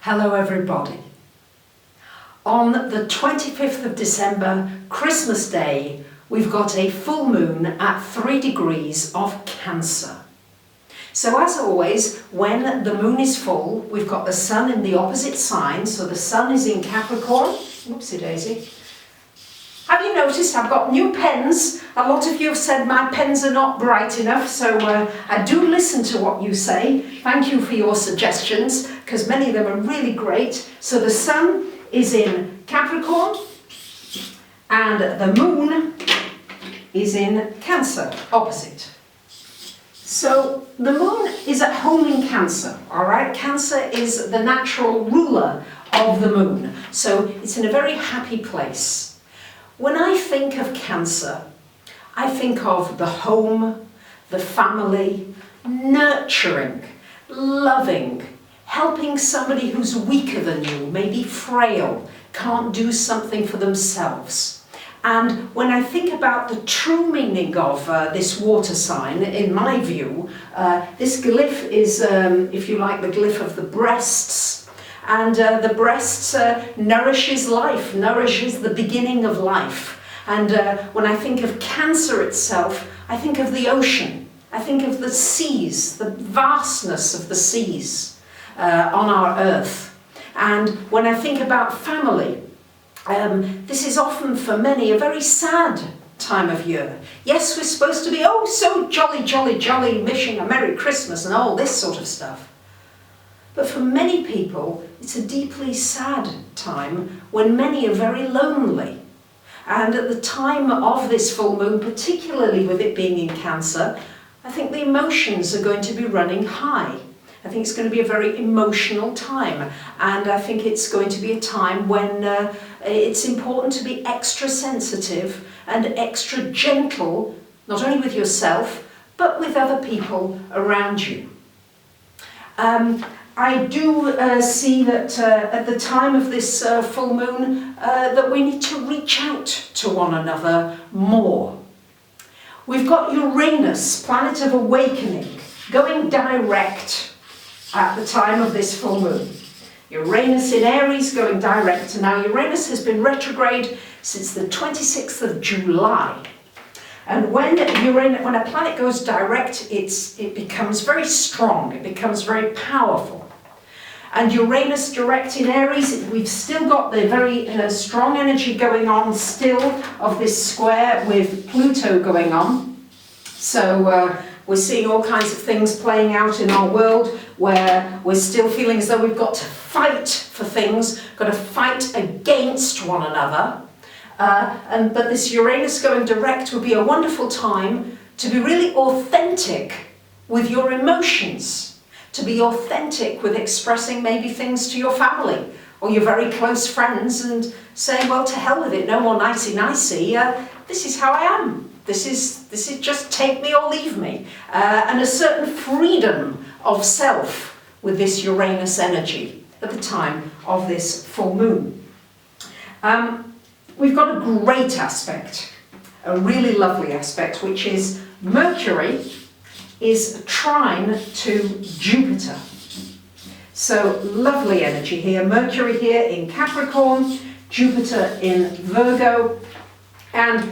Hello everybody. On the 25th of December, Christmas Day, we've got a full moon at 3 degrees of Cancer. So as always, when the moon is full, we've got the sun in the opposite sign, so the sun is in Capricorn. Oopsie daisy. Have you noticed I've got new pens? A lot of you have said my pens are not bright enough, so I do listen to what you say. Thank you for your suggestions, because many of them are really great. So the sun is in Capricorn, and the moon is in Cancer, opposite. So the moon is at home in Cancer, all right? Cancer is the natural ruler of the moon, so it's in a very happy place. When I think of Cancer, I think of the home, the family, nurturing, loving, helping somebody who's weaker than you, maybe frail, can't do something for themselves. And when I think about the true meaning of this water sign, in my view, this glyph is, if you like, the glyph of the breasts. And the breasts nourishes life, nourishes the beginning of life. And when I think of Cancer itself, I think of the ocean. I think of the seas, the vastness of the seas on our earth. And when I think about family, this is often for many a very sad time of year. Yes, we're supposed to be, oh, so jolly, jolly, jolly, wishing a Merry Christmas and all this sort of stuff. But for many people, it's a deeply sad time when many are very lonely. And at the time of this full moon, particularly with it being in Cancer, I think the emotions are going to be running high. I think it's going to be a very emotional time. And I think it's going to be a time when it's important to be extra sensitive and extra gentle, not only with yourself, but with other people around you. I do see that at the time of this full moon that we need to reach out to one another more. We've got Uranus, planet of awakening, going direct at the time of this full moon. Uranus in Aries going direct. Now Uranus has been retrograde since the 26th of July. And when a planet goes direct, it becomes very strong, it becomes very powerful. And Uranus direct in Aries, we've still got the very strong energy going on still of this square with Pluto going on. So we're seeing all kinds of things playing out in our world where we're still feeling as though we've got to fight for things, got to fight against one another. But this Uranus going direct would be a wonderful time to be really authentic with your emotions, to be authentic with expressing maybe things to your family or your very close friends and saying, well, to hell with it, no more nicey-nicey, this is how I am. This is just take me or leave me. And a certain freedom of self with this Uranus energy at the time of this full moon. We've got a great aspect, a really lovely aspect, which is Mercury is trine to Jupiter. So lovely energy here. Mercury here in Capricorn, Jupiter in Virgo. And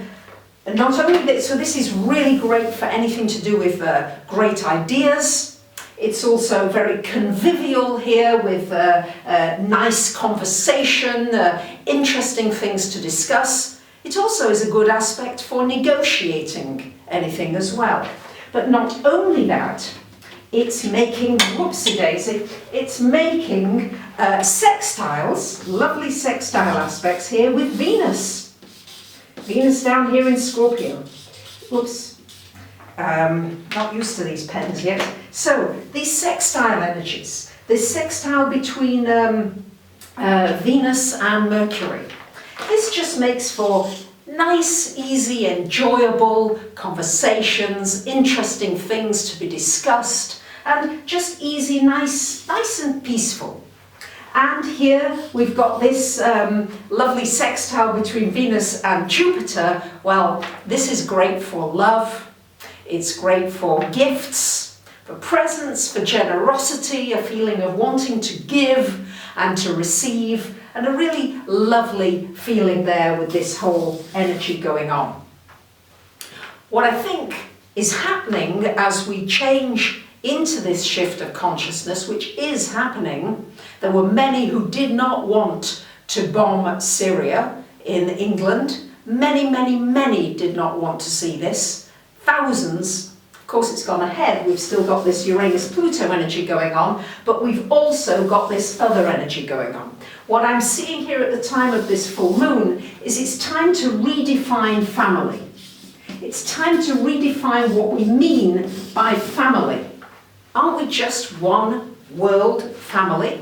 not only this, so this is really great for anything to do with great ideas. It's also very convivial here with nice conversation, interesting things to discuss. It also is a good aspect for negotiating anything as well. But not only that, it's making, whoopsie daisy, it's making sextiles, lovely sextile aspects here with Venus. Venus down here in Scorpio. Oops. Not used to these pens yet. So, these sextile energies, this sextile between Venus and Mercury, this just makes for nice, easy, enjoyable conversations, interesting things to be discussed, and just easy, nice and peaceful. And here we've got this lovely sextile between Venus and Jupiter. Well, this is great for love, it's great for gifts, for presence, for generosity, a feeling of wanting to give and to receive, and a really lovely feeling there with this whole energy going on. What I think is happening as we change into this shift of consciousness, which is happening, there were many who did not want to bomb Syria in England. Many did not want to see this. Thousands. Of course, it's gone ahead. We've still got this Uranus-Pluto energy going on, but we've also got this other energy going on. What I'm seeing here at the time of this full moon is it's time to redefine family. It's time to redefine what we mean by family. Aren't we just one world family?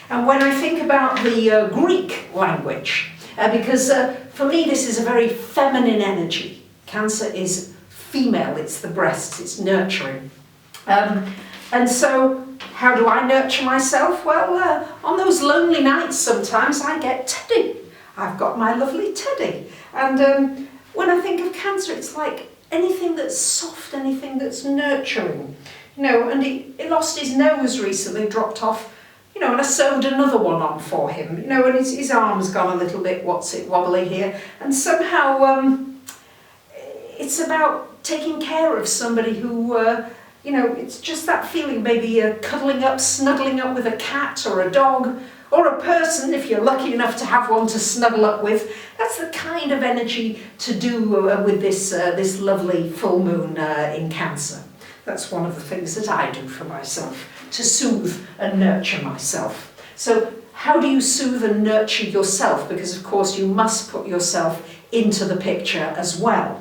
And when I think about the Greek language, because for me this is a very feminine energy. Cancer is female, it's the breasts, it's nurturing. And so how do I nurture myself? Well, on those lonely nights sometimes I get Teddy. I've got my lovely Teddy. And when I think of Cancer, it's like anything that's soft, anything that's nurturing. You know, and he lost his nose recently, dropped off, you know, and I sewed another one on for him, you know, and his arm's gone a little bit, wobbly here. And somehow it's about taking care of somebody who, you know, it's just that feeling, maybe cuddling up, snuggling up with a cat or a dog, or a person, if you're lucky enough to have one to snuggle up with. That's the kind of energy to do with this lovely full moon in Cancer. That's one of the things that I do for myself, to soothe and nurture myself. So how do you soothe and nurture yourself? Because of course you must put yourself into the picture as well.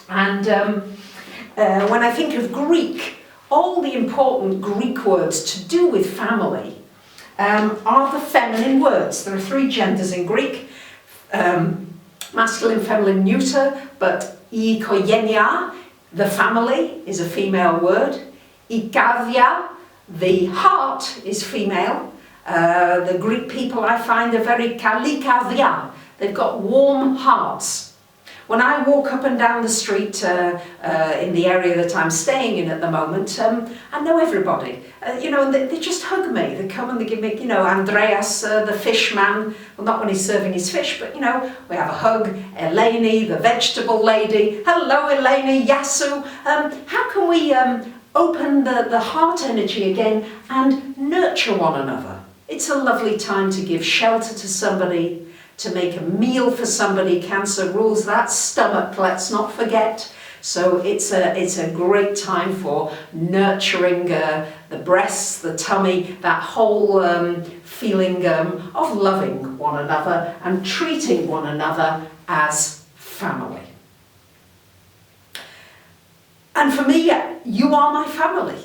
And when I think of Greek, all the important Greek words to do with family are the feminine words. There are 3 genders in Greek, masculine, feminine, neuter, but ikoienia, the family, is a female word. Ikadia, the heart, is female. The Greek people, I find, are very kalikadia. They've got warm hearts. When I walk up and down the street in the area that I'm staying in at the moment, I know everybody. You know, and they just hug me. They come and they give me, you know, Andreas, the fish man. Well, not when he's serving his fish, but, you know, we have a hug. Eleni, the vegetable lady. Hello, Eleni, Yasu. How can we open the heart energy again and nurture one another? It's a lovely time to give shelter to somebody, to make a meal for somebody. Cancer rules that stomach, let's not forget. So it's a great time for nurturing the breasts, the tummy, that whole feeling of loving one another and treating one another as family. And for me, you are my family.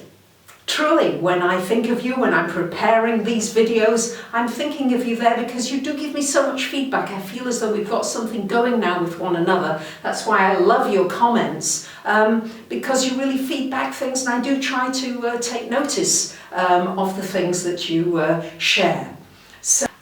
Truly, when I think of you, when I'm preparing these videos, I'm thinking of you there because you do give me so much feedback. I feel as though we've got something going now with one another. That's why I love your comments, because you really feed back things, and I do try to take notice of the things that you share.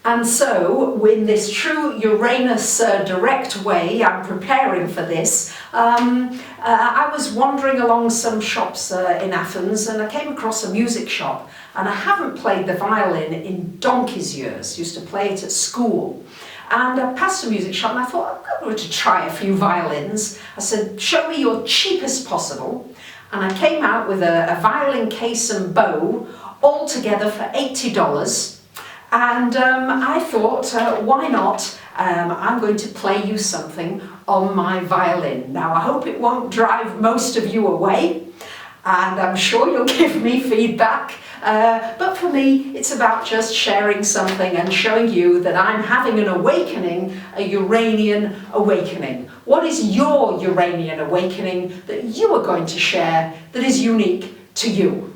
And so, in this true Uranus direct way, I'm preparing for this. I was wandering along some shops in Athens, and I came across a music shop, and I haven't played the violin in donkey's years. Used to play it at school. And I passed a music shop and I thought, I'm going to try a few violins. I said, show me your cheapest possible. And I came out with a violin case and bow, all together for $80. And I thought, why not? I'm going to play you something on my violin. Now, I hope it won't drive most of you away, and I'm sure you'll give me feedback. But for me, it's about just sharing something and showing you that I'm having an awakening, a Uranian awakening. What is your Uranian awakening that you are going to share that is unique to you?